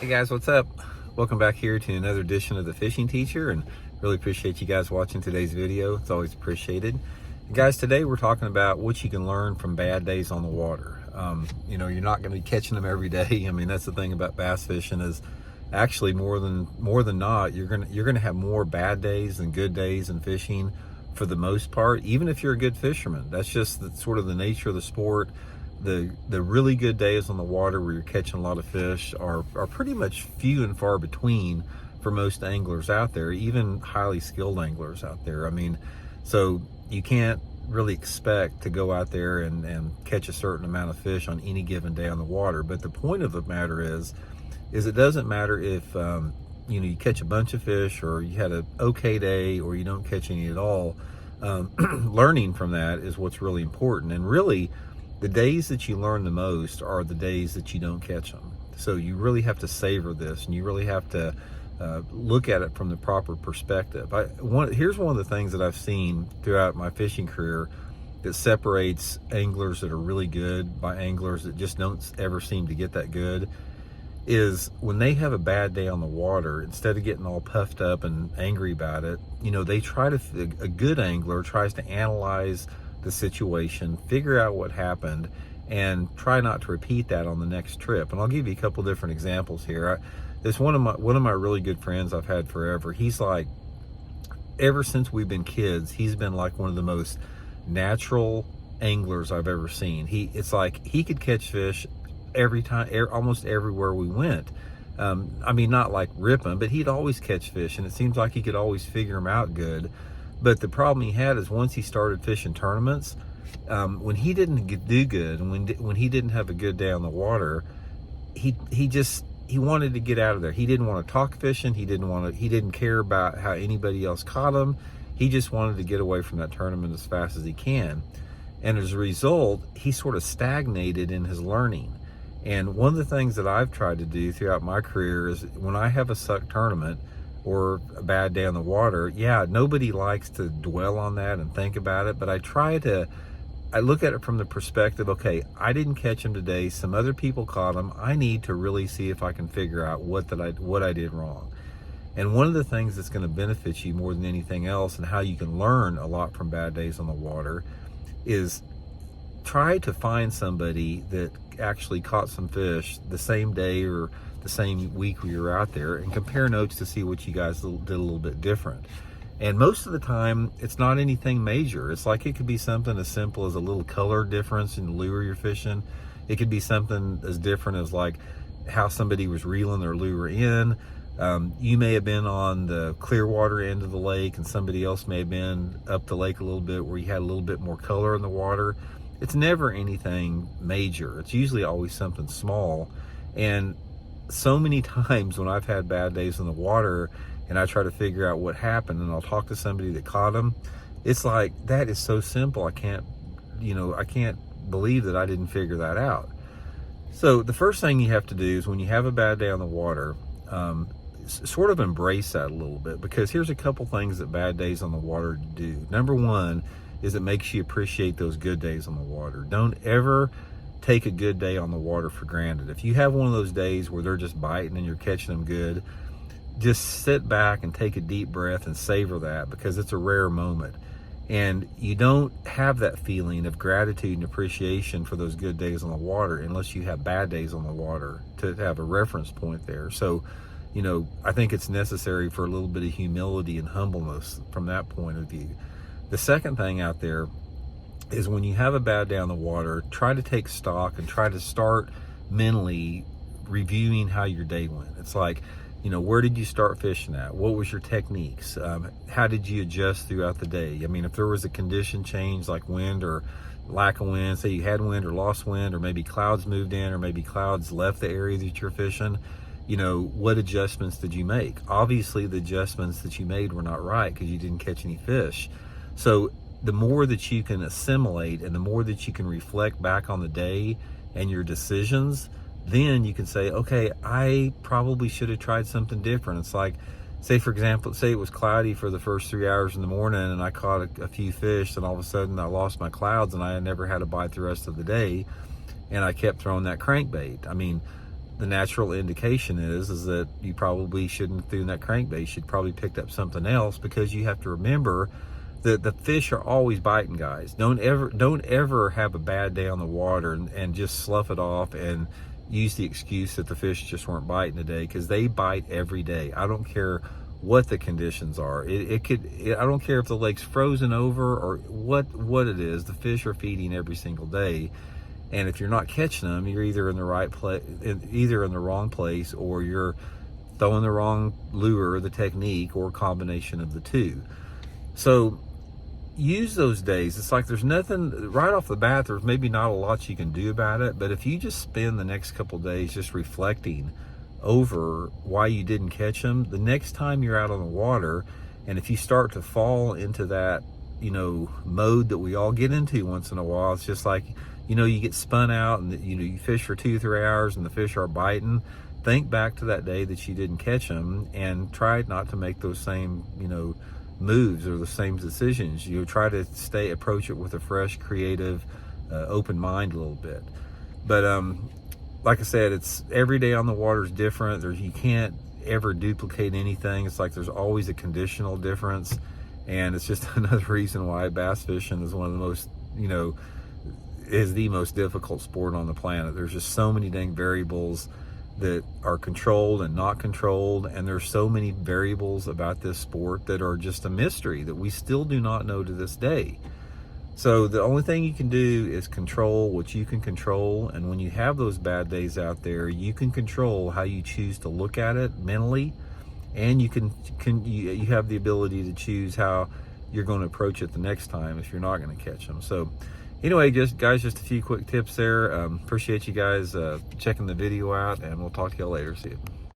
Hey guys, what's up? Welcome back here to another edition of The Fishing Teacher, and really appreciate you guys watching today's video. It's always appreciated. And guys, today we're talking about what you can learn from bad days on the water. You're not going to be catching them every day. I mean, that's the thing about bass fishing is actually more than not, you're gonna have more bad days than good days in fishing for the most part. Even if you're a good fisherman, that's just sort of the nature of the sport. The really good days on the water where you're catching a lot of fish are pretty much few and far between for most anglers out there, even highly skilled anglers out there. I mean, so you can't really expect to go out there and catch a certain amount of fish on any given day on the water. But the point of the matter is it doesn't matter if you catch a bunch of fish or you had an okay day or you don't catch any at all. Learning from that is what's really important. And really, the days that you learn the most are the days that you don't catch them. So you really have to savor this, and you really have to look at it from the proper perspective. Here's one of the things that I've seen throughout my fishing career that separates anglers that are really good by anglers that just don't ever seem to get that good is when they have a bad day on the water, instead of getting all puffed up and angry about it, a good angler tries to analyze the situation, figure out what happened, and try not to repeat that on the next trip. And I'll give you a couple different examples here. There's one of my really good friends I've had forever. He's like, ever since we've been kids, he's been like one of the most natural anglers I've ever seen. It's like he could catch fish every time, almost everywhere we went. Not like ripping, but he'd always catch fish, and it seems like he could always figure them out good. But the problem he had is once he started fishing tournaments, when he didn't do good, and when he didn't have a good day on the water, he wanted to get out of there. He didn't want to talk fishing. He didn't care about how anybody else caught him. He just wanted to get away from that tournament as fast as he can. And as a result, he sort of stagnated in his learning. And one of the things that I've tried to do throughout my career is when I have a suck tournament or a bad day on the water, nobody likes to dwell on that and think about it, but I look at it from the perspective, okay, I didn't catch him today, some other people caught him, I need to really see if I can figure out what I did wrong. And one of the things that's going to benefit you more than anything else, and how you can learn a lot from bad days on the water, is try to find somebody that actually caught some fish the same day or the same week we were out there, and compare notes to see what you guys did a little bit different. And most of the time, it's not anything major. It's like it could be something as simple as a little color difference in the lure you're fishing. It could be something as different as like how somebody was reeling their lure in. You may have been on the clear water end of the lake, and somebody else may have been up the lake a little bit where you had a little bit more color in the water. It's never anything major. It's usually always something small. And so many times when I've had bad days in the water and I try to figure out what happened, and I'll talk to somebody that caught them, it's like, that is so simple. I can't believe that I didn't figure that out. So the first thing you have to do is when you have a bad day on the water, sort of embrace that a little bit, because here's a couple things that bad days on the water do. Number one is it makes you appreciate those good days on the water. Don't ever take a good day on the water for granted. If you have one of those days where they're just biting and you're catching them good, just sit back and take a deep breath and savor that, because it's a rare moment. And you don't have that feeling of gratitude and appreciation for those good days on the water unless you have bad days on the water to have a reference point there. So, I think it's necessary for a little bit of humility and humbleness from that point of view. The second thing out there is when you have a bad day on the water, try to take stock and try to start mentally reviewing how your day went. It's like, where did you start fishing at? What was your techniques? How did you adjust throughout the day? I mean, if there was a condition change like wind or lack of wind, say you had wind or lost wind, or maybe clouds moved in, or maybe clouds left the area that you're fishing, what adjustments did you make? Obviously, the adjustments that you made were not right because you didn't catch any fish. So the more that you can assimilate and the more that you can reflect back on the day and your decisions, then you can say, okay, I probably should have tried something different. It's like, say for example, say it was cloudy for the first 3 hours in the morning and I caught a few fish, and all of a sudden I lost my clouds and I never had a bite the rest of the day, and I kept throwing that crankbait. I mean, the natural indication is that you probably shouldn't have thrown that crankbait. You should probably picked up something else, because you have to remember that the fish are always biting, guys. Don't ever have a bad day on the water and just slough it off and use the excuse that the fish just weren't biting today, because they bite every day. I don't care what the conditions are. I don't care if the lake's frozen over or what it is. The fish are feeding every single day. And if you're not catching them, you're either in the right place, either in the wrong place, or you're throwing the wrong lure, the technique, or a combination of the two. So use those days. It's like there's nothing right off the bat. There's maybe not a lot you can do about it, but if you just spend the next couple days just reflecting over why you didn't catch them, the next time you're out on the water, and if you start to fall into that, mode that we all get into once in a while, it's just like, you get spun out and, you fish for 2-3 hours and the fish are biting. Think back to that day that you didn't catch them and try not to make those same, moves or the same decisions. Try to approach it with a fresh, creative, open mind a little bit. But, like I said, it's every day on the water is different. You can't ever duplicate anything. It's like there's always a conditional difference. And it's just another reason why bass fishing is one of the most, is the most difficult sport on the planet. There's just so many dang variables that are controlled and not controlled, and there's so many variables about this sport that are just a mystery that we still do not know to this day. So the only thing you can do is control what you can control, and when you have those bad days out there, you can control how you choose to look at it mentally, and you have the ability to choose how you're going to approach it the next time if you're not going to catch them. So anyway, just a few quick tips there. Appreciate you guys checking the video out, and we'll talk to you later. See you.